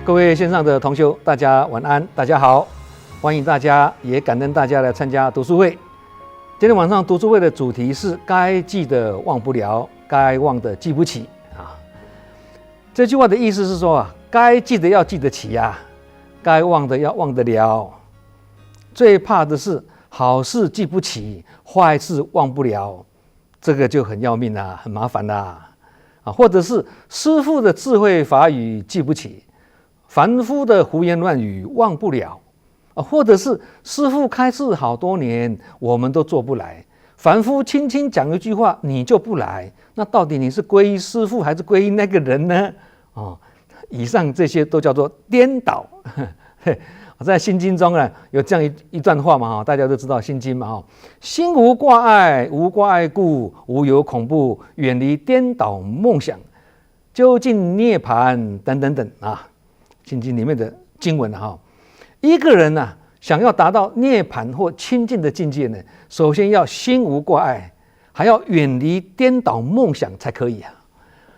各位线上的同修，大家晚安，大家好，欢迎大家，也感恩大家来参加读书会。今天晚上读书会的主题是该记的忘不了，该忘的记不起啊。这句话的意思是说啊，该记的要记得起啊，该忘的要忘得了。最怕的是好事记不起，坏事忘不了，这个就很要命啦，很麻烦啦啊。或者是师父的智慧法语记不起，凡夫的胡言乱语忘不了啊。或者是师父开示好多年，我们都做不来，凡夫轻轻讲一句话你就不来，那到底你是皈依师父还是皈依那个人呢？哦，以上这些都叫做颠倒。在心经中呢，有这样一段话嘛，大家都知道心经嘛，心无挂碍，无挂碍故，无有恐怖，远离颠倒梦想，究竟涅槃等等等啊，心经里面的经文哈。一个人呢，想要达到涅槃或清净的境界呢，首先要心无挂碍，还要远离颠倒梦想才可以啊。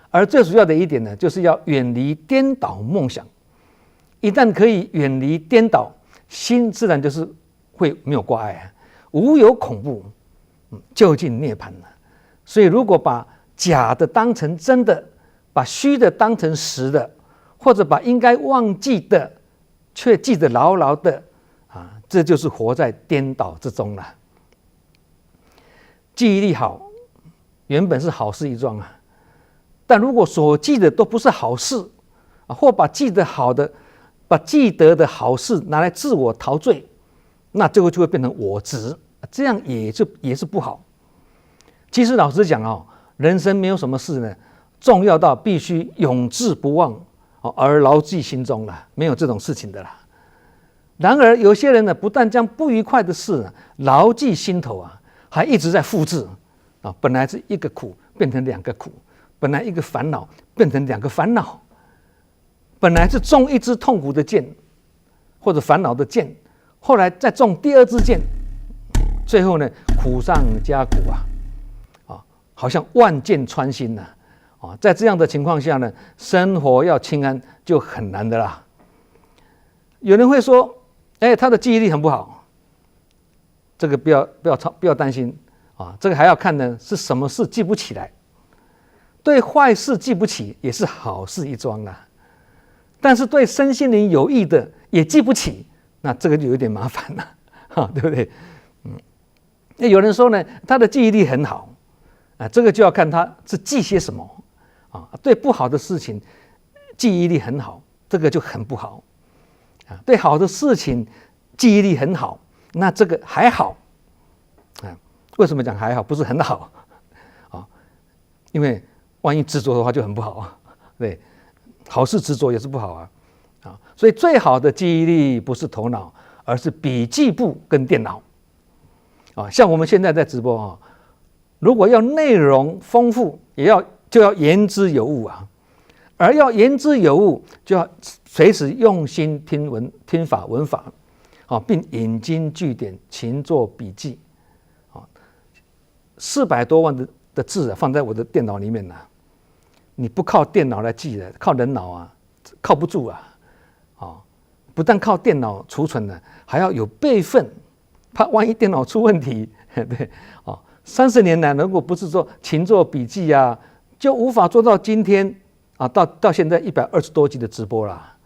而最主要的一点呢，就是要远离颠倒梦想。一旦可以远离颠倒，心自然就是会没有挂碍，无有恐怖，就近涅槃了。所以如果把假的当成真的，把虚的当成实的，或者把应该忘记的却记得牢牢的啊，这就是活在颠倒之中了。记忆力好，原本是好事一桩啊，但如果所记的都不是好事啊，或把记得的好事拿来自我陶醉，那这个就会变成我执，这样也是不好。其实老实讲哦，人生没有什么事呢，重要到必须永志不忘而牢记心中了，没有这种事情的啦。然而有些人呢，不但将不愉快的事牢记心头啊，还一直在复制啊，本来是一个苦变成两个苦，本来一个烦恼变成两个烦恼。本来是种一支痛苦的箭，或者烦恼的箭，后来再种第二支箭，最后呢，苦上加苦啊，好像万箭穿心呐啊！在这样的情况下呢，生活要清安就很难的啦。有人会说，他的记忆力很不好，这个不要担心啊，这个还要看呢是什么事记不起来，对坏事记不起也是好事一桩啦。但是对身心灵有益的也记不起，那这个就有点麻烦了，对不对？有人说呢，他的记忆力很好啊，这个就要看他是记些什么啊。对不好的事情记忆力很好，这个就很不好啊。对好的事情记忆力很好，那这个还好啊。为什么讲还好，不是很好啊？因为万一执着的话就很不好啊，对。好事执着也是不好啊，所以最好的记忆力不是头脑，而是笔记簿跟电脑啊。像我们现在在直播啊，如果要内容丰富，就要言之有物啊。而要言之有物，就要随时用心听法闻法啊，并引经据典，勤做笔记啊。400多万的字放在我的电脑里面呢。你不靠电脑来记的，靠人脑啊，靠不住啊！不但靠电脑储存了，还要有备份，怕万一电脑出问题，对30年来，如果不是说勤做笔记啊，就无法做到今天啊，到现在120多集的直播啦。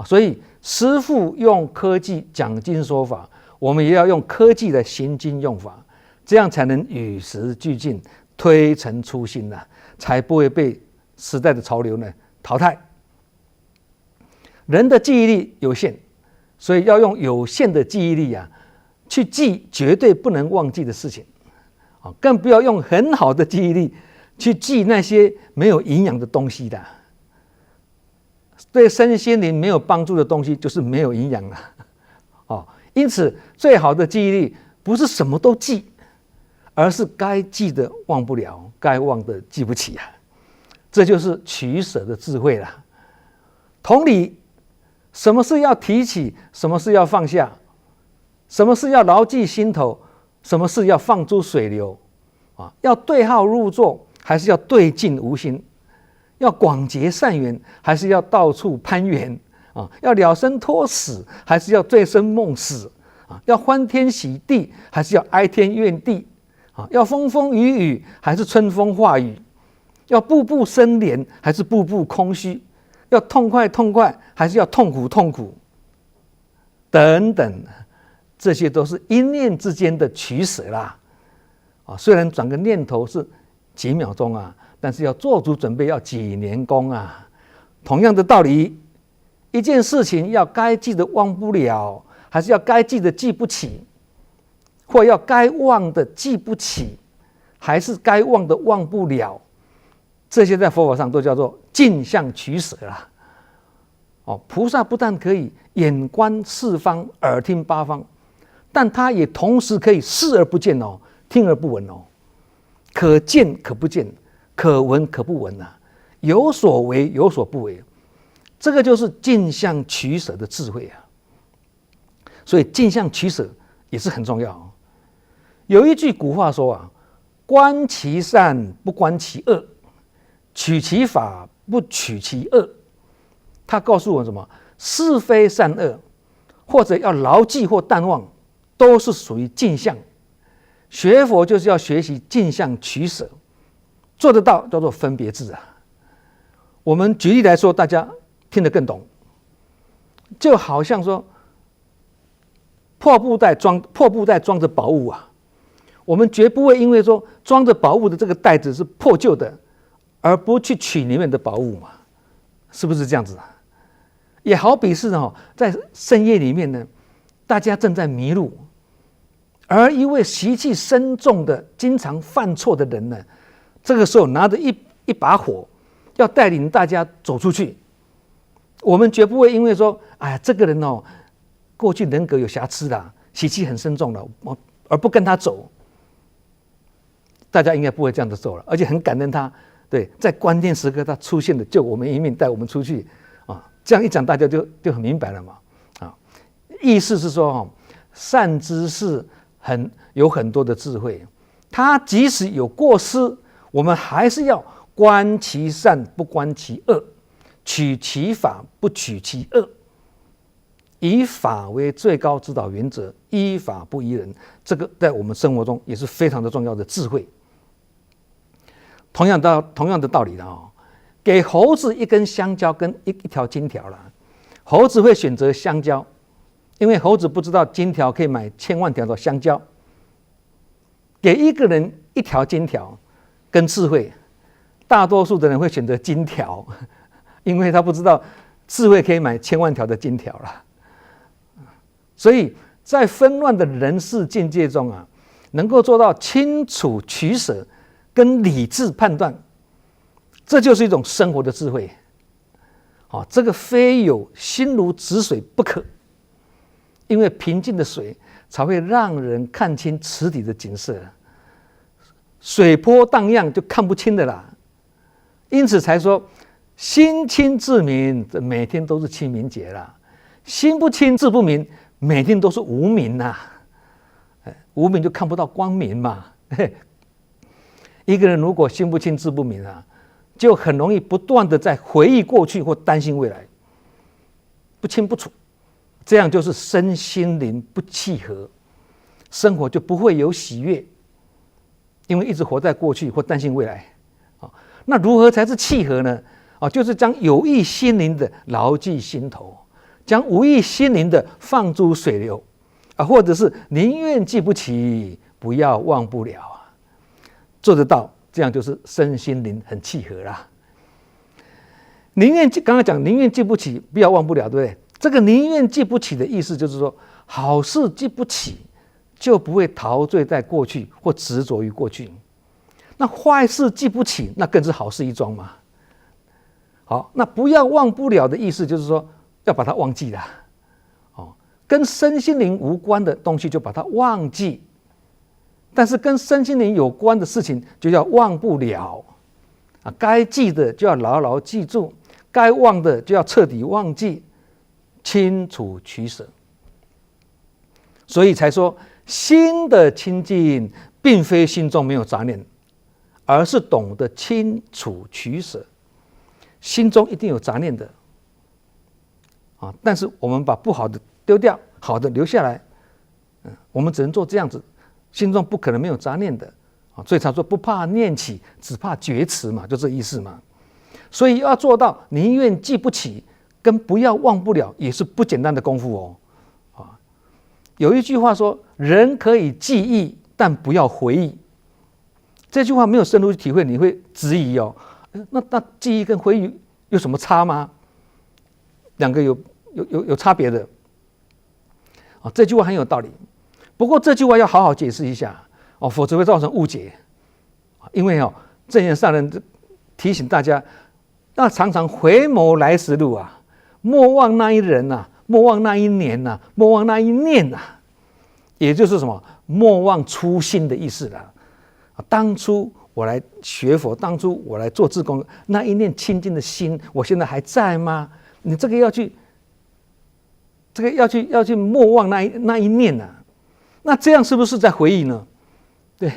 所以师父用科技讲经说法，我们也要用科技的行经用法，这样才能与时俱进，推陈出新啊，才不会被时代的潮流呢淘汰。人的记忆力有限，所以要用有限的记忆力啊，去记绝对不能忘记的事情啊，更不要用很好的记忆力去记那些没有营养的东西的。对身心灵没有帮助的东西，就是没有营养了因此，最好的记忆力不是什么都记，而是该记的忘不了，该忘的记不起啊。这就是取舍的智慧了。同理，什么事要提起，什么事要放下，什么事要牢记心头，什么事要放诸水流要对号入座，还是要对镜无心？要广结善缘，还是要到处攀缘啊？要了生脱死，还是要醉生梦死啊？要欢天喜地，还是要哀天怨地啊？要风风雨雨，还是春风化雨？要步步生莲，还是步步空虚？要痛快痛快，还是要痛苦痛苦？等等，这些都是一念之间的取舍啦。啊，虽然转个念头是几秒钟啊，但是要做足准备，要几年功啊。同样的道理，一件事情要该记的忘不了，还是要该记的记不起，或要该忘的记不起，还是该忘的忘不了。这些在佛法上都叫做镜像取舍啦。哦，菩萨不但可以眼观四方，耳听八方，但他也同时可以视而不见哦，听而不闻哦，可见可不见，可闻可不闻啊，有所为有所不为，这个就是镜像取舍的智慧啊。所以镜像取舍也是很重要哦。有一句古话说啊，观其善不观其恶，取其法不取其恶。他告诉我什么？是非善恶，或者要牢记或淡忘，都是属于镜像。学佛就是要学习镜像取舍，做得到叫做分别智啊。我们举例来说，大家听得更懂。就好像说，破布袋装着宝物啊，我们绝不会因为说装着宝物的这个袋子是破旧的，而不去取里面的宝物嘛，是不是这样子啊？也好比是在深夜里面呢，大家正在迷路，而一位习气深重的、经常犯错的人呢，这个时候拿着一把火，要带领大家走出去。我们绝不会因为说，哎，这个人过去人格有瑕疵啦，习气很深重了，而不跟他走。大家应该不会这样子做了，而且很感恩他，对，在关键时刻他出现了，救我们一命，带我们出去啊。这样一讲，大家就很明白了嘛。啊，意思是说，善知识有很多的智慧，他即使有过失，我们还是要观其善不观其恶，取其法不取其恶，以法为最高指导原则，依法不依人。这个在我们生活中也是非常的重要的智慧。同样的道理的给猴子一根香蕉跟一条金条了，猴子会选择香蕉，因为猴子不知道金条可以买1000万条的香蕉。给一个人一条金条跟智慧，大多数的人会选择金条，因为他不知道智慧可以买1000万条的金条了。所以在纷乱的人世境界中啊，能够做到清楚取舍跟理智判断，这就是一种生活的智慧。这个非有心如止水不可，因为平静的水才会让人看清池底的景色，水波荡漾就看不清的啦。因此才说心清自明，每天都是清明节啦；心不清自不明，每天都是无明呐。无明就看不到光明嘛。一个人如果心不清自不明啊，就很容易不断的在回忆过去或担心未来，不清不楚，这样就是身心灵不契合，生活就不会有喜悦，因为一直活在过去或担心未来。那如何才是契合呢？就是将有益心灵的牢记心头，将无益心灵的放诸水流，或者是宁愿记不起，不要忘不了啊。做得到，这样就是身心灵很契合啦。刚刚讲宁愿记不起，不要忘不了，对不对？这个宁愿记不起的意思就是说，好事记不起，就不会陶醉在过去或执着于过去。那坏事记不起，那更是好事一桩嘛。好，那不要忘不了的意思就是说，要把它忘记了。跟身心灵无关的东西就把它忘记，但是跟身心灵有关的事情就要忘不了。该记的就要牢牢记住，该忘的就要彻底忘记，清楚取舍。所以才说，心的清净并非心中没有杂念，而是懂得清楚取舍。心中一定有杂念的，啊，但是我们把不好的丢掉，好的留下来。我们只能做这样子，心中不可能没有杂念的啊。所以他说不怕念起，只怕觉迟嘛，就这意思嘛。所以要做到宁愿记不起，跟不要忘不了，也是不简单的功夫哦。啊，有一句话说，人可以记忆，但不要回忆。这句话没有深入去体会，你会质疑哦。那记忆跟回忆有什么差吗？两个有差别的。啊，这句话很有道理。不过这句话要好好解释一下哦，否则会造成误解。因为哦，正言上人提醒大家，要常常回眸来时路啊，莫忘那一人呐，莫忘那一年呐，莫忘那一念呐，也就是什么，莫忘初心的意思啦。当初我来学佛，当初我来做志工，那一念清净的心，我现在还在吗？你这个要去莫忘那一念啊。那这样是不是在回忆呢？对，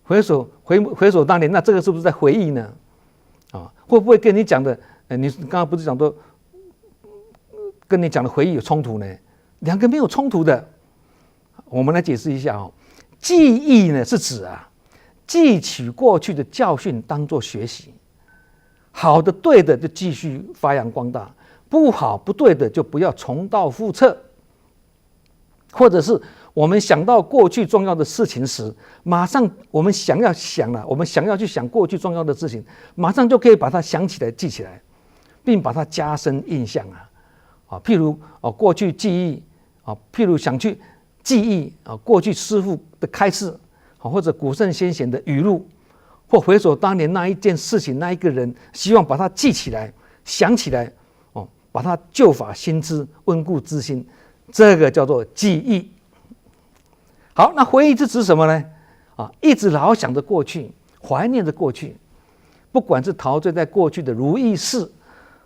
回首当年，那这个是不是在回忆呢？啊，会不会跟你讲的，你刚刚不是讲说，跟你讲的回忆有冲突呢？两个没有冲突的。我们来解释一下哦。记忆呢是指记取过去的教训当作学习，好的对的就继续发扬光大，不好不对的就不要重蹈覆辙。或者是我们想到过去重要的事情时，马上我们想要去想过去重要的事情，马上就可以把它想起来记起来，并把它加深印象譬如过去记忆譬如想去记忆过去师父的开示或者古圣先贤的语录，或回首当年那一件事情那一个人，希望把它记起来想起来把它旧法新知温故知新，这个叫做记忆。好，那回忆是指什么呢？一直老想着过去，怀念着过去，不管是陶醉在过去的如意事，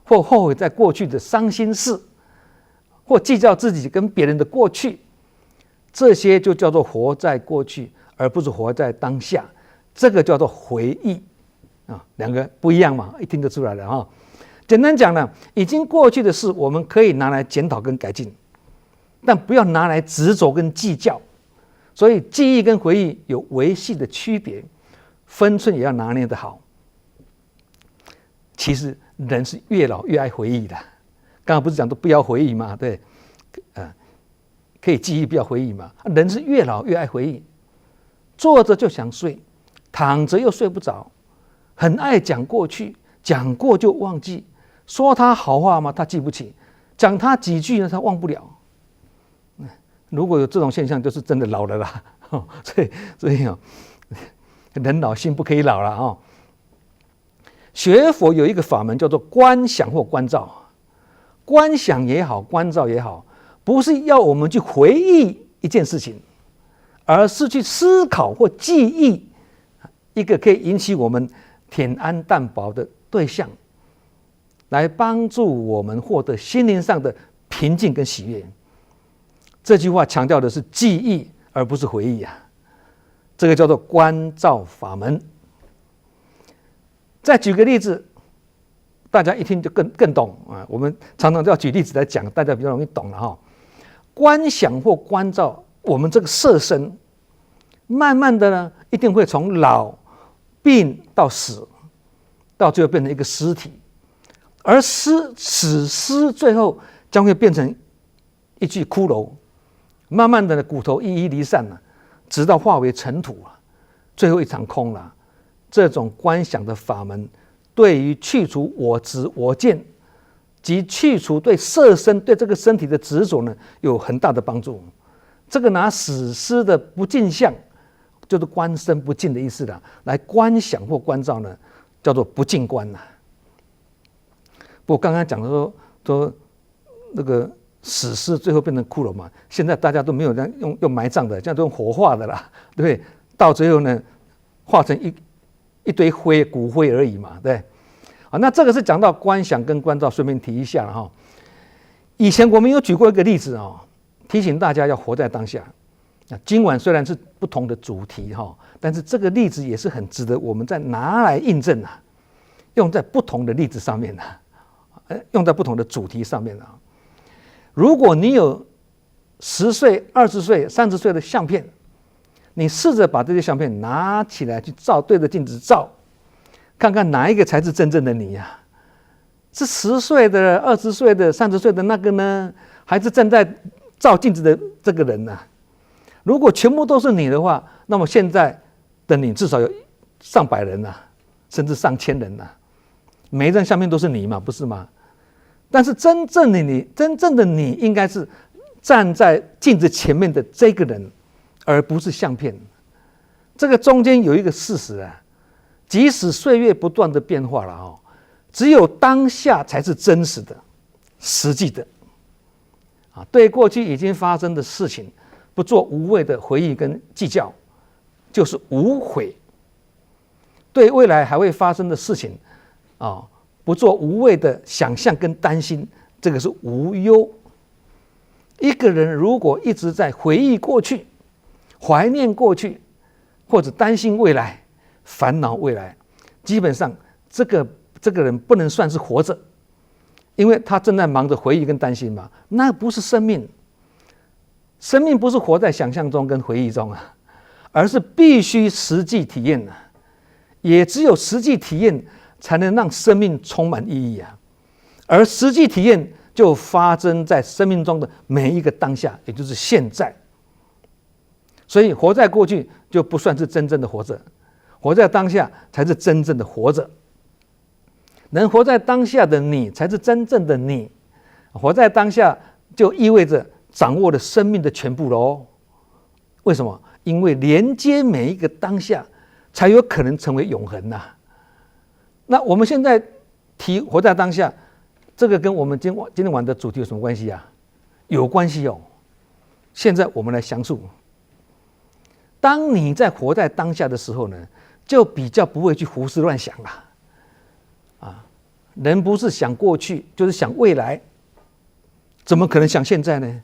或后悔在过去的伤心事，或计较自己跟别人的过去，这些就叫做活在过去，而不是活在当下。这个叫做回忆两个不一样嘛，一听得出来了简单讲呢，已经过去的事，我们可以拿来检讨跟改进，但不要拿来执着跟计较。所以记忆跟回忆有微细的区别，分寸也要拿捏得好。其实人是越老越爱回忆的，刚刚不是讲都不要回忆吗？对，可以记忆不要回忆嘛。人是越老越爱回忆，坐着就想睡，躺着又睡不着，很爱讲过去，讲过就忘记，说他好话吗？他记不起，讲他几句呢？他忘不了。如果有这种现象，就是真的老了啦。所以人老心不可以老了学佛有一个法门叫做观想或观照，观想也好，观照也好，不是要我们去回忆一件事情，而是去思考或记忆一个可以引起我们恬安淡泊的对象，来帮助我们获得心灵上的平静跟喜悦。这句话强调的是记忆，而不是回忆这个叫做观照法门。再举个例子，大家一听就更懂我们常常都要举例子来讲，大家比较容易懂了观想或观照，我们这个色身，慢慢的呢，一定会从老、病到死，到最后变成一个尸体，而死尸最后将会变成一具骷髅。慢慢的骨头一一离散了，直到化为尘土最后一场空了。这种观想的法门，对于去除我执我见及去除对色身对这个身体的执着呢，有很大的帮助。这个拿死尸的不净相，就是观身不净的意思来观想或观照呢，叫做不净观不过刚刚讲的说那个死尸最后变成骷髅嘛，现在大家都没有用埋葬的，现在都用火化的啦，对不对？到最后呢，化成一堆灰骨灰而已嘛，对。那这个是讲到观想跟观照，顺便提一下以前我们有举过一个例子提醒大家要活在当下。今晚虽然是不同的主题但是这个例子也是很值得我们再拿来印证用在不同的例子上面用在不同的主题上面如果你有10岁、20岁、30岁的相片，你试着把这些相片拿起来去照，对着镜子照，看看哪一个才是真正的你呀？是10岁的、20岁的、30岁的那个呢，还是正在照镜子的这个人呢？如果全部都是你的话，那么现在的你至少有上百人啊，甚至上千人啊，每一张相片都是你嘛，不是吗？但是真正的你应该是站在镜子前面的这个人，而不是相片。这个中间有一个事实啊，即使岁月不断的变化了只有当下才是真实的、实际的对过去已经发生的事情不做无谓的回忆跟计较，就是无悔；对未来还会发生的事情不做无谓的想象跟担心，这个是无忧。一个人如果一直在回忆过去、怀念过去，或者担心未来、烦恼未来，基本上这个人不能算是活着，因为他正在忙着回忆跟担心嘛，那不是生命。生命不是活在想象中跟回忆中而是必须实际体验也只有实际体验才能让生命充满意义而实际体验就发生在生命中的每一个当下，也就是现在。所以活在过去就不算是真正的活着，活在当下才是真正的活着。能活在当下的你才是真正的你，活在当下就意味着掌握了生命的全部咯。为什么？因为连接每一个当下才有可能成为永恒那我们现在提活在当下，这个跟我们今天晚的主题有什么关系有关系现在我们来详述。当你在活在当下的时候呢，就比较不会去胡思乱想了人不是想过去就是想未来，怎么可能想现在呢？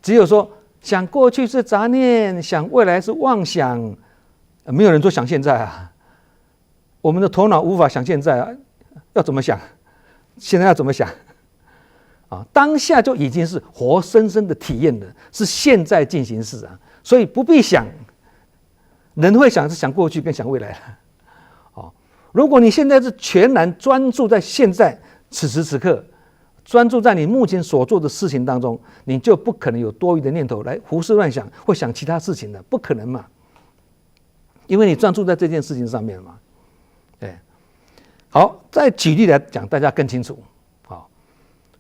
只有说想过去是杂念，想未来是妄想，没有人说想现在我们的头脑无法想现在要怎么想？现在要怎么想？当下就已经是活生生的体验了，是现在进行式所以不必想。人会想是想过去跟想未来如果你现在是全然专注在现在此时此刻，专注在你目前所做的事情当中，你就不可能有多余的念头来胡思乱想或想其他事情的，不可能嘛，因为你专注在这件事情上面嘛。对，好，再举例来讲，大家更清楚。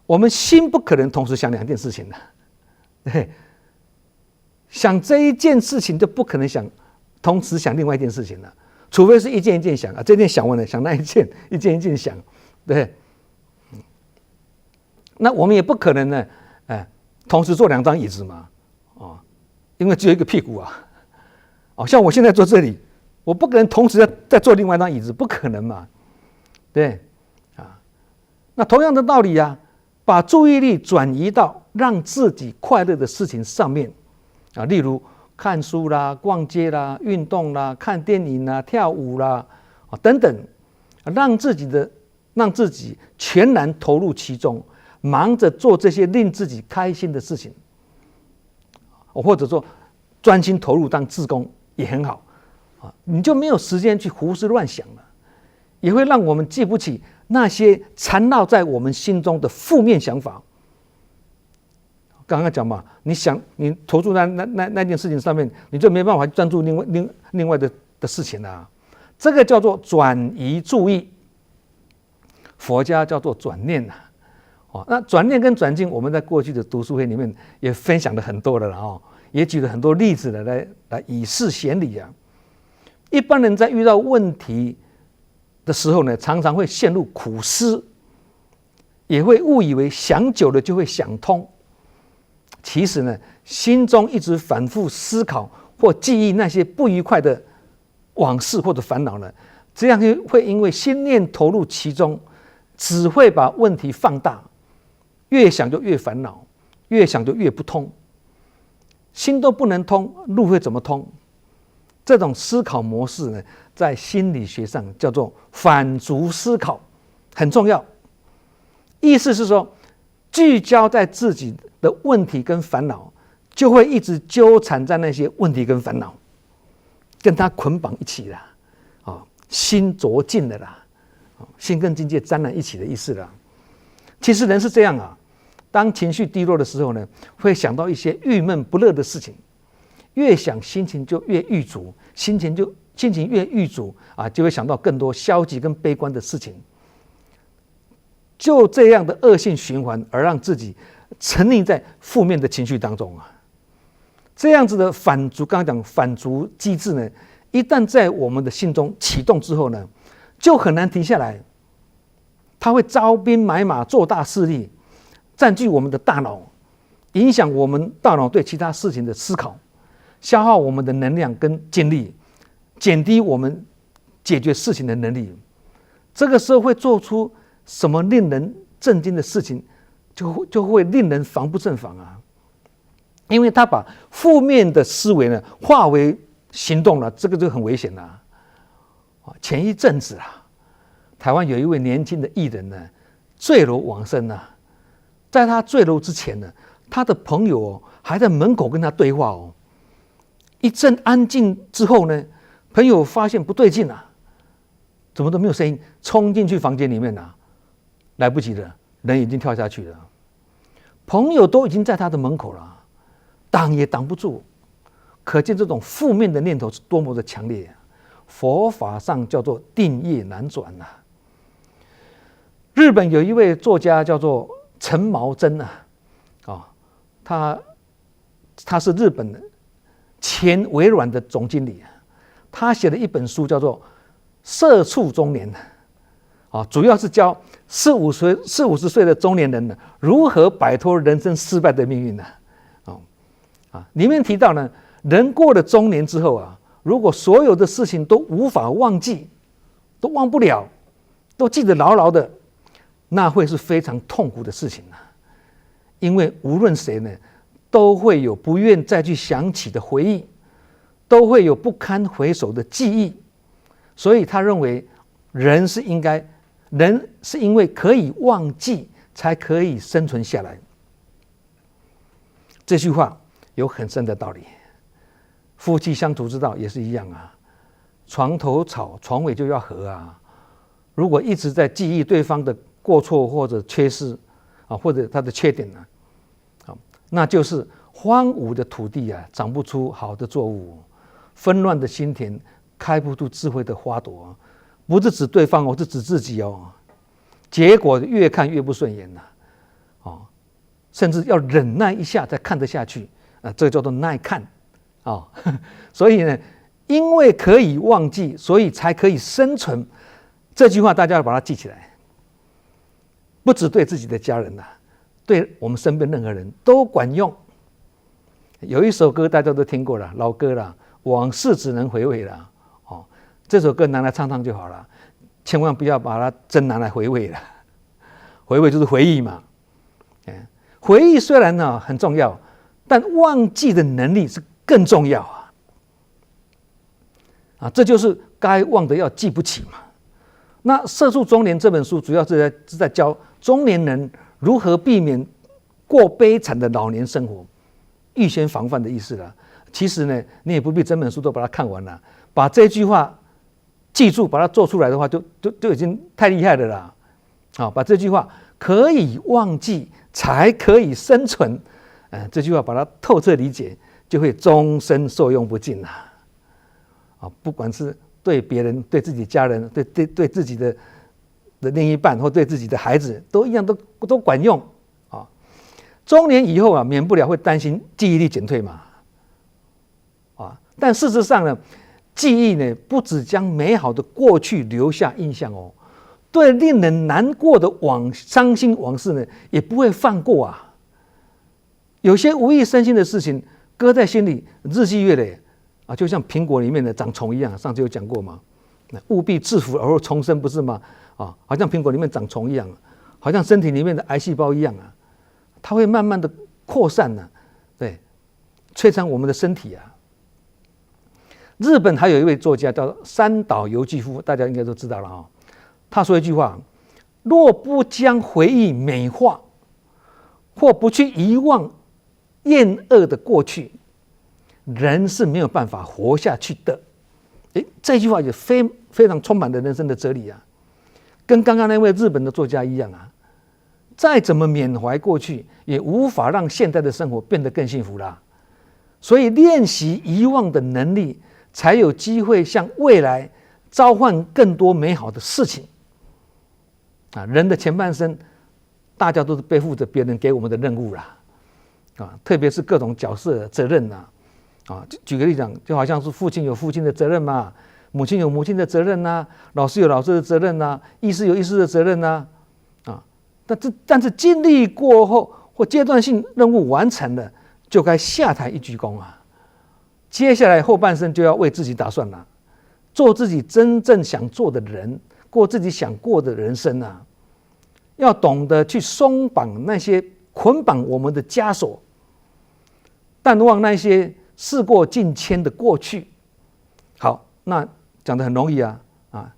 我们心不可能同时想2件事情的，对，想这一件事情就不可能同时想另外一件事情了，除非是一件一件想这件想完了想那一件，一件一件想，对。那我们也不可能呢，同时坐2张椅子嘛，因为只有一个屁股像我现在坐这里，我不可能同时再坐另外一张椅子，不可能嘛，对那同样的道理把注意力转移到让自己快乐的事情上面例如看书啦、逛街啦、运动啦、看电影啦、跳舞啦等等，让自己全然投入其中，忙着做这些令自己开心的事情，或者说专心投入当志工也很好你就没有时间去胡思乱想了，也会让我们记不起那些缠绕在我们心中的负面想法。刚刚讲嘛，你投注在那件事情上面，你就没办法专注另外的事情了这个叫做转移注意，佛家叫做转念那转念跟转境，我们在过去的读书会里面也分享了很多的了也举了很多例子来以示显理一般人在遇到问题的时候呢，常常会陷入苦思，也会误以为想久了就会想通。其实呢，心中一直反复思考或记忆那些不愉快的往事或者烦恼呢，这样会因为心念投入其中，只会把问题放大，越想就越烦恼，越想就越不通。心都不能通，路会怎么通？这种思考模式呢，在心理学上叫做反刍思考，很重要。意思是说，聚焦在自己的问题跟烦恼，就会一直纠缠在那些问题跟烦恼，跟他捆绑一起了，心着尽了啦，心跟境界沾染一起的意思啦。其实人是这样啊，当情绪低落的时候呢，会想到一些郁闷不乐的事情，越想心情就越郁卒，心情越郁卒啊，就会想到更多消极跟悲观的事情，就这样的恶性循环，而让自己沉溺在负面的情绪当中啊。这样子的反刍，刚刚讲反刍机制呢，一旦在我们的心中启动之后呢，就很难停下来。它会招兵买马，做大势力，占据我们的大脑，影响我们大脑对其他事情的思考，消耗我们的能量跟精力，减低我们解决事情的能力。这个时候会做出什么令人震惊的事情，就会令人防不胜防啊！因为他把负面的思维呢化为行动了，这个就很危险了。前一阵子啊，台湾有一位年轻的艺人呢，坠楼往生啊。在他坠楼之前呢，他的朋友还在门口跟他对话哦。一阵安静之后呢，朋友发现不对劲啊，怎么都没有声音，冲进去房间里面啊，来不及了，人已经跳下去了。朋友都已经在他的门口了，挡也挡不住，可见这种负面的念头是多么的强烈啊！佛法上叫做定业难转啊。日本有一位作家叫做陈毛真啊，他是日本前微软的总经理，他写了一本书叫做《社畜中年》啊，主要是教40-50岁的中年人呢如何摆脱人生失败的命运呢。里面提到呢，人过了中年之后啊，如果所有的事情都无法忘记，都忘不了，都记得牢牢的，那会是非常痛苦的事情啊。因为无论谁呢，都会有不愿再去想起的回忆，都会有不堪回首的记忆。所以他认为人是因为可以忘记才可以生存下来。这句话有很深的道理。夫妻相处之道也是一样啊，床头吵，床尾就要和啊。如果一直在记忆对方的过错或者缺失啊，或者他的缺点呢，那就是荒芜的土地啊，长不出好的作物；纷乱的心田开不出智慧的花朵。不是指对方哦，是指自己哦。结果越看越不顺眼了，甚至要忍耐一下才看得下去啊，这个叫做耐看啊。所以呢，因为可以忘记，所以才可以生存。这句话大家要把它记起来，不只对自己的家人呐，对我们身边任何人都管用。有一首歌大家都听过了，老歌了，往事只能回味了。这首歌拿来唱唱就好了，千万不要把它真拿来回味了。回味就是回忆嘛。回忆虽然呢很重要，但忘记的能力是更重要啊！这就是该忘的要记不起嘛。那《社畜中年》这本书主要是在教中年人如何避免过悲惨的老年生活，预先防范的意思了。其实呢，你也不必整本书都把它看完了，把这句话记住，把它做出来的话，就已经太厉害了啦！把这句话可以忘记才可以生存，这句话把它透彻理解，就会终身受用不尽啦！不管是对别人、对自己家人、对自己的另一半或对自己的孩子，都一样，都管用啊！中年以后啊，免不了会担心记忆力减退嘛，但事实上呢，记忆呢，不只将美好的过去留下印象哦，对令人难过的伤心往事呢，也不会放过啊。有些无意生心的事情，搁在心里，日积月累啊，就像苹果里面的长虫一样，上次有讲过嘛，务必制服而后重生，不是吗？好像苹果里面长虫一样，好像身体里面的癌细胞一样啊，它会慢慢的扩散呢，对，摧残我们的身体啊。日本还有一位作家叫三岛由纪夫，大家应该都知道了啊。他说一句话：若不将回忆美化，或不去遗忘厌恶的过去，人是没有办法活下去的。这句话也非常充满了人生的哲理啊，跟刚刚那位日本的作家一样啊，再怎么缅怀过去，也无法让现在的生活变得更幸福啦。所以练习遗忘的能力，才有机会向未来召唤更多美好的事情啊！人的前半生，大家都是背负着别人给我们的任务啦，啊，特别是各种角色责任呐，啊，举个例讲，就好像是父亲有父亲的责任嘛，母亲有母亲的责任呐，老师有老师的责任呐，医师有医师的责任呐，啊，但是经历过后或阶段性任务完成了，就该下台一鞠躬啊！接下来后半生就要为自己打算了，做自己真正想做的人，过自己想过的人生啊！要懂得去松绑那些捆绑我们的枷锁，淡忘那些事过境迁的过去。好，那讲得很容易啊，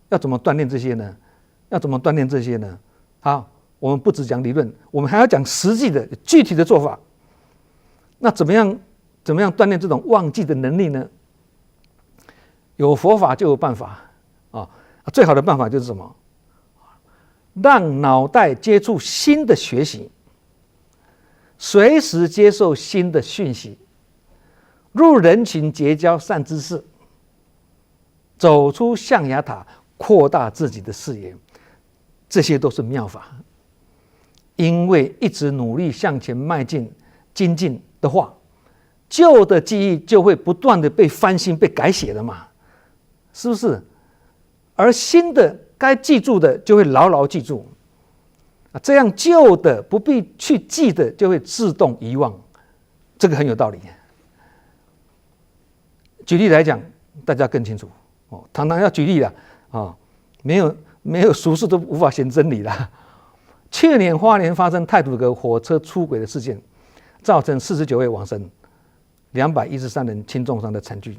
要怎么锻炼这些呢？要怎么锻炼这些呢？好，我们不只讲理论，我们还要讲实际的具体的做法。那怎么样锻炼这种忘记的能力呢？有佛法就有办法啊！最好的办法就是什么？让脑袋接触新的学习，随时接受新的讯息，入人群结交善知识，走出象牙塔，扩大自己的视野，这些都是妙法。因为一直努力向前迈进、精进的话，旧的记忆就会不断的被翻新、被改写了嘛，是不是？而新的该记住的就会牢牢记住，这样旧的不必去记的就会自动遗忘，这个很有道理。举例来讲，大家更清楚哦。常常要举例了啊，没有俗事都无法显真理了。去年花莲发生太鲁阁火车出轨的事件，造成49位往生，213人轻重伤的惨剧。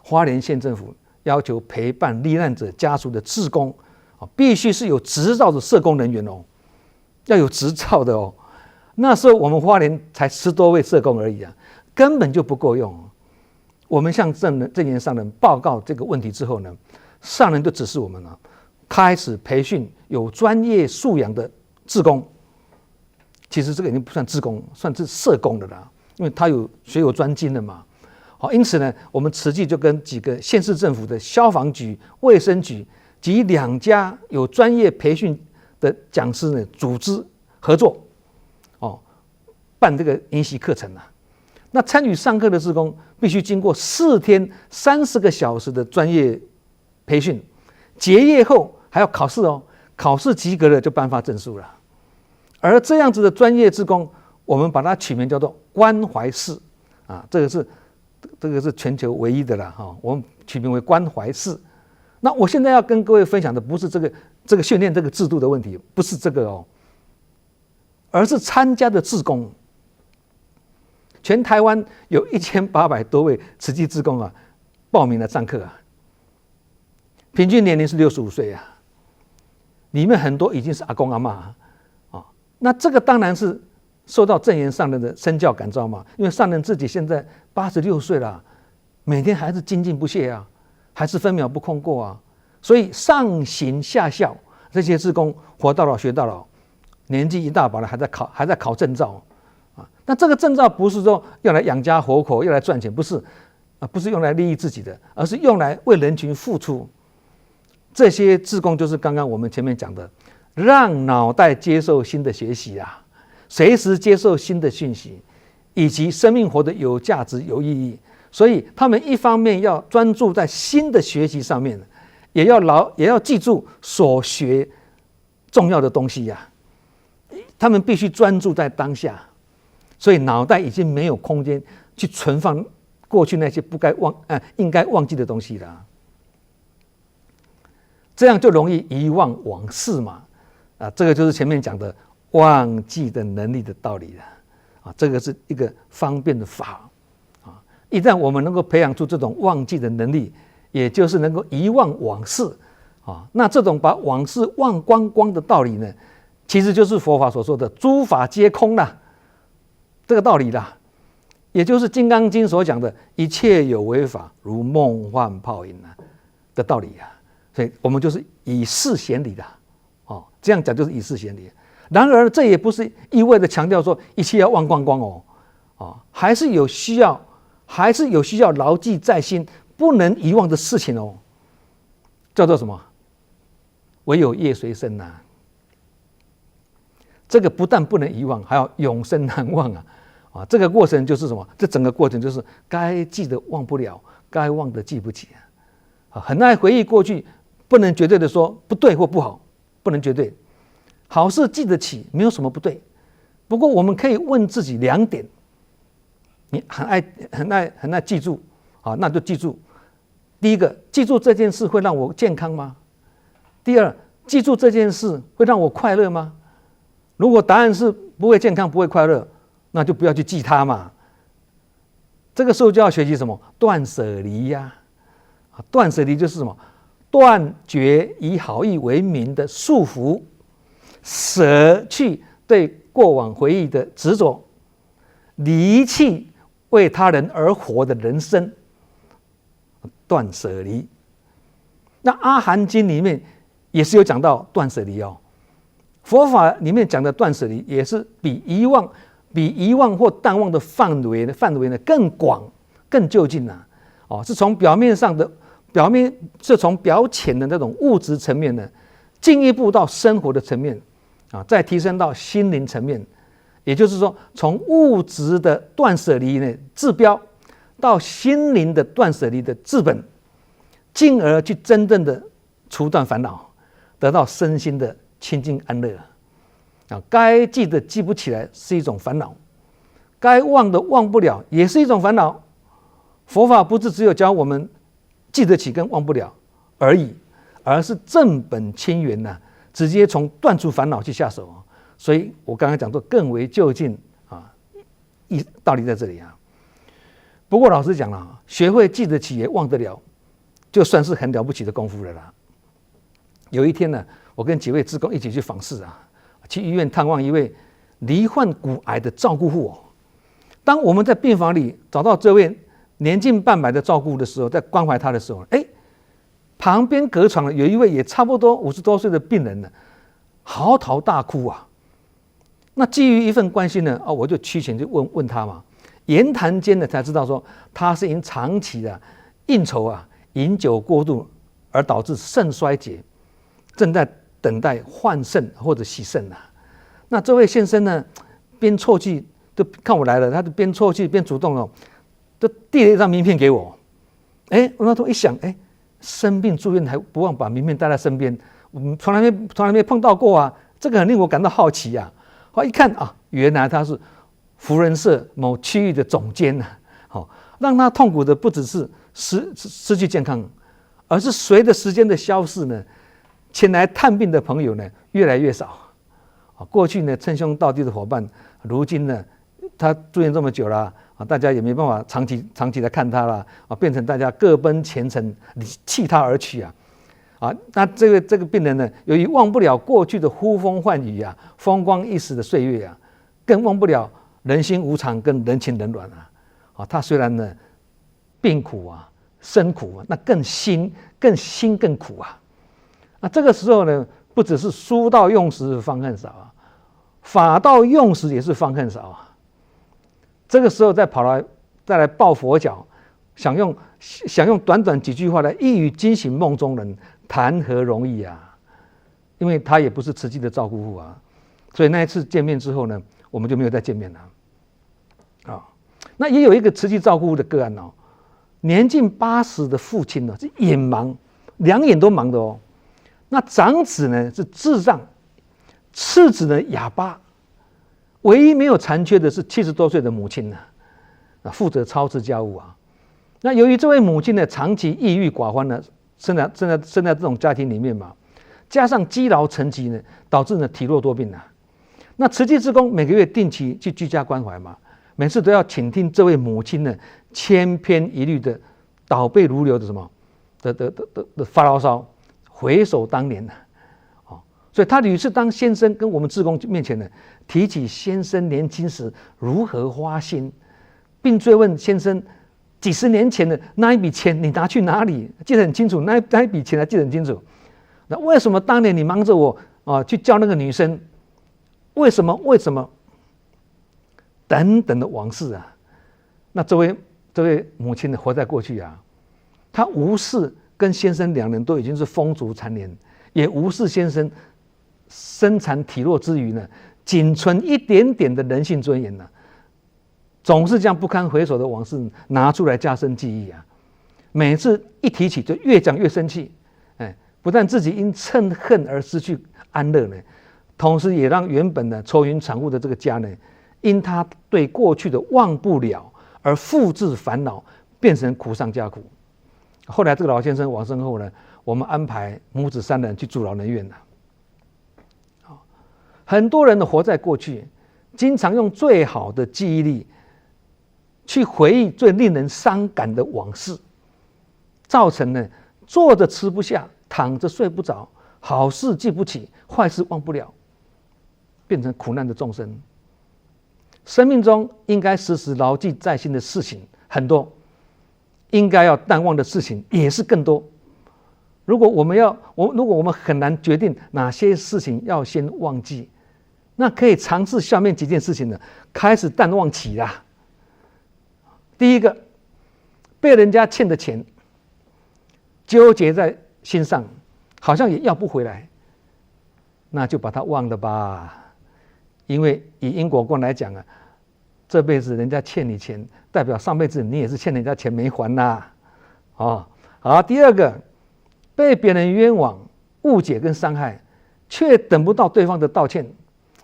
花莲县政府要求陪伴罹难者家属的志工，必须是有执照的社工人员哦，要有执照的哦。那时候我们花莲才10多位社工而已啊，根本就不够用。我们向正言上人报告这个问题之后呢，上人就指示我们了，开始培训有专业素养的志工。其实这个已经不算志工，算是社工的啦，因为他学有专精的嘛。好，因此呢，我们慈济就跟几个县市政府的消防局、卫生局及2家有专业培训的讲师呢组织合作，办这个研习课程啊。那参与上课的志工必须经过4天30个小时的专业培训，结业后还要考试哦，考试及格了就颁发证书了。而这样子的专业志工，我们把它取名叫做关怀士啊，这个是全球唯一的啦哈，我们取名为关怀士。那我现在要跟各位分享的不是这个训练这个制度的问题，不是这个哦，而是参加的志工。全台湾有1800多位慈济志工啊，报名来上课啊，平均年龄是65岁啊，里面很多已经是阿公阿嬷啊。那这个当然是受到正言上人的身教感召嘛，因为上人自己现在86岁了，每天还是精进不懈啊，还是分秒不空过啊，所以上行下效，这些志工活到老学到老，年纪一大把了还在考证照啊。那这个证照不是说用来养家活口，用来赚钱，不是啊，不是用来利益自己的，而是用来为人群付出。这些志工就是刚刚我们前面讲的，让脑袋接受新的学习啊，随时接受新的讯息，以及生命活得有价值有意义。所以他们一方面要专注在新的学习上面，也要记住所学重要的东西呀。他们必须专注在当下，所以脑袋已经没有空间去存放过去那些应该忘记的东西了。这样就容易遗忘往事嘛。这个就是前面讲的忘记的能力的道理了。这个是一个方便的法。一旦我们能够培养出这种忘记的能力，也就是能够遗忘往事，那这种把往事忘光光的道理呢，其实就是佛法所说的诸法皆空啦，这个道理啦，也就是《金刚经》所讲的一切有为法如梦幻泡影的道理啊。所以我们就是以事显理的，这样讲就是以事显理。然而这也不是一味的强调说一切要忘光光还是有需要牢记在心，不能遗忘的事情叫做什么？唯有业随身呐。这个不但不能遗忘，还要永生难忘啊！这个过程就是什么？这整个过程就是该记得忘不了，该忘的记不起很爱回忆过去，不能绝对的说不对或不好，不能绝对。好事记得起，没有什么不对。不过我们可以问自己2点：你很爱记住那就记住。第一个，记住这件事会让我健康吗？第二，记住这件事会让我快乐吗？如果答案是不会健康、不会快乐，那就不要去记它嘛。这个时候就要学习什么？断舍离呀！断舍离就是什么？断绝以好意为名的束缚，舍去对过往回忆的执着，离弃为他人而活的人生。断舍离。那《阿含经》里面也是有讲到断舍离佛法里面讲的断舍离也是比遗忘或淡忘的范围呢更广、更就近是从是从表浅的那种物质层面呢，进一步到生活的层面再提升到心灵层面。也就是说，从物质的断舍离呢治标，到心灵的断舍离的治本，进而去真正的除断烦恼，得到身心的清净安乐该记的记不起来是一种烦恼，该忘的忘不了也是一种烦恼。佛法不是只有教我们记得起跟忘不了而已，而是正本清源直接从断除烦恼去下手所以我刚刚讲说更为就近道理在这里不过老实讲了，学会记得起也忘得了，就算是很了不起的功夫了啦。有一天呢，我跟几位志工一起去访视去医院探望一位罹患骨癌的照顾户当我们在病房里找到这位年近半百的照顾的时候，在关怀他的时候，旁边隔床有一位也差不多50多岁的病人呢，嚎啕大哭那基于一份关心呢，我就趋前就问他嘛，言谈间呢才知道说他是因长期的应酬饮酒过度而导致肾衰竭，正在等待换肾或者洗肾那这位先生呢，边啜泣，就看我来了，他就边啜泣边主动就递了一张名片给我。我那时候一想，生病住院还不忘把名片带在身边，我们从来没碰到过这个很令我感到好奇后来一看原来他是福人社某区域的总监让他痛苦的不只是失去健康，而是随着时间的消逝呢，前来探病的朋友呢越来越少过去呢称兄道弟的伙伴，如今呢他住院这么久了大家也没办法长期来看他了变成大家各奔前程，弃他而去那这个病人呢，由于忘不了过去的呼风唤雨风光一时的岁月更忘不了人心无常跟人情冷暖他虽然呢病苦生苦那更辛更苦那这个时候呢，不只是书到用时方恨少法到用时也是方恨少这个时候再来抱佛脚，想用短短几句话来一语惊醒梦中人，谈何容易因为他也不是慈济的照顾户所以那一次见面之后呢，我们就没有再见面了那也有一个慈济照顾户的个案年近80的父亲呢是眼盲，2眼都盲的那长子呢是智障，次子呢哑巴，唯一没有残缺的是70多岁的母亲负责操持家务那由于这位母亲呢长期抑郁寡欢呢，生在这种家庭里面嘛，加上积劳成疾呢，导致呢体弱多病那慈济志工每个月定期去居家关怀嘛，每次都要倾听这位母亲呢千篇一律的倒背如流的什么的发牢骚，回首当年所以他屡次当先生跟我们志工面前呢，提起先生年轻时如何花心，并追问先生几十年前的那一笔钱你拿去哪里？记得很清楚，那一笔钱还记得很清楚。那为什么当年你瞒着我去叫那个女生？为什么？等等的往事啊。那这位母亲呢，活在过去啊，她无视跟先生两人都已经是风烛残年，也无视先生身残体弱之余呢，仅存一点点的人性尊严呢，总是将不堪回首的往事拿出来加深记忆啊。每次一提起就越讲越生气，不但自己因嗔恨而失去安乐呢，同时也让原本呢愁云惨雾的这个家呢，因他对过去的忘不了而复制烦恼，变成苦上加苦。后来这个老先生往生后呢，我们安排母子三人去住老人院了。很多人活在过去，经常用最好的记忆力去回忆最令人伤感的往事，造成呢坐着吃不下，躺着睡不着，好事记不起，坏事忘不了，变成苦难的众生。生命中应该时时牢记在心的事情很多，应该要淡忘的事情也是更多。如果我们很难决定哪些事情要先忘记，那可以尝试下面几件事情呢，开始淡忘起啦。第一个，被人家欠的钱纠结在心上，好像也要不回来，那就把它忘了吧。因为以因果观来讲啊，这辈子人家欠你钱，代表上辈子你也是欠人家钱没还啦。好，第二个，被别人冤枉、误解跟伤害，却等不到对方的道歉，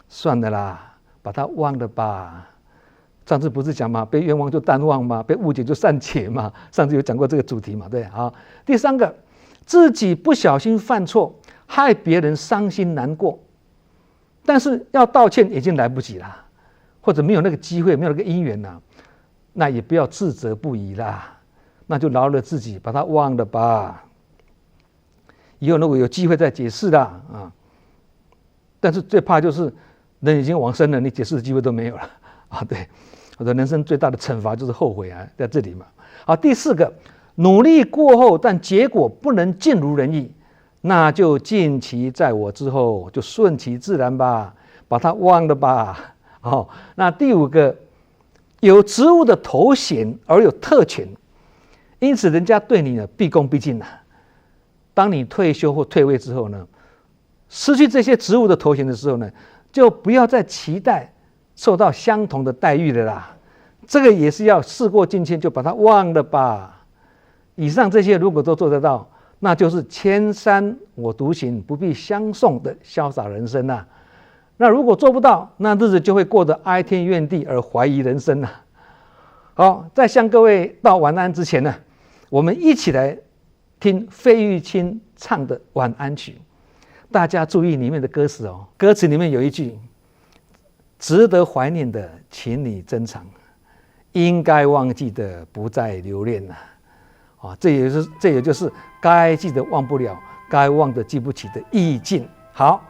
算了啦，把它忘了吧。上次不是讲嘛，被冤枉就淡忘嘛，被误解就善解嘛。上次有讲过这个主题嘛，对。好，第三个，自己不小心犯错，害别人伤心难过，但是要道歉已经来不及了，或者没有那个机会，没有那个因缘啦，那也不要自责不已啦，那就饶了自己，把它忘了吧。以后如果有机会再解释啦啊。但是最怕就是人已经往生了，你解释的机会都没有了啊。对，我的人生最大的惩罚就是后悔啊，在这里嘛。好，第四个，努力过后，但结果不能尽如人意，那就尽其在我之后，就顺其自然吧，把它忘了吧。那第五个，有职务的头衔而有特权，因此人家对你呢毕恭毕敬啊。当你退休或退位之后呢，失去这些职务的头衔的时候呢，就不要再期待受到相同的待遇了啦。这个也是要事过境迁，就把它忘了吧。以上这些如果都做得到，那就是千山我独行，不必相送的潇洒人生啊。那如果做不到，那日子就会过得哀天怨地而怀疑人生啊。好，在向各位道晚安之前呢，我们一起来听费玉清唱的晚安曲。大家注意里面的歌词哦，歌词里面有一句：值得怀念的，请你珍藏；应该忘记的，不再留恋了。这也就是该记得忘不了，该忘的记不起的意境。好，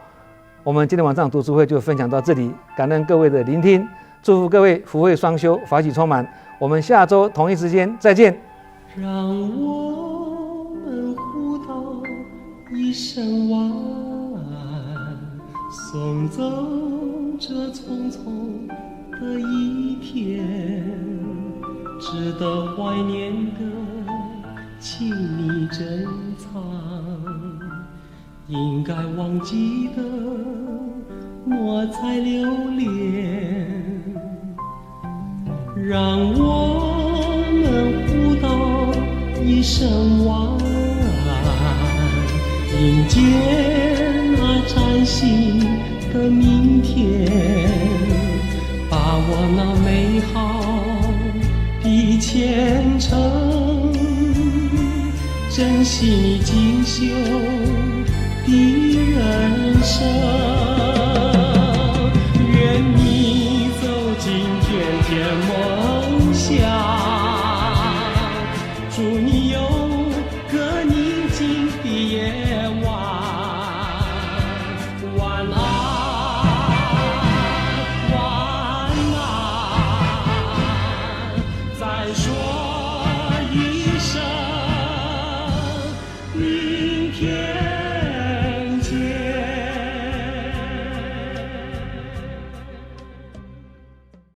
我们今天晚上读书会就分享到这里，感恩各位的聆听，祝福各位福慧双修，法喜充满。我们下周同一时间再见。让我们互道一声晚安，送走这匆匆的一天，值得怀念的，请你珍藏；应该忘记的，莫再留恋。让我们互道一声晚安，迎接那崭新的明天，把握那美好的前程，珍惜你锦绣的人生。愿你走进甜甜梦，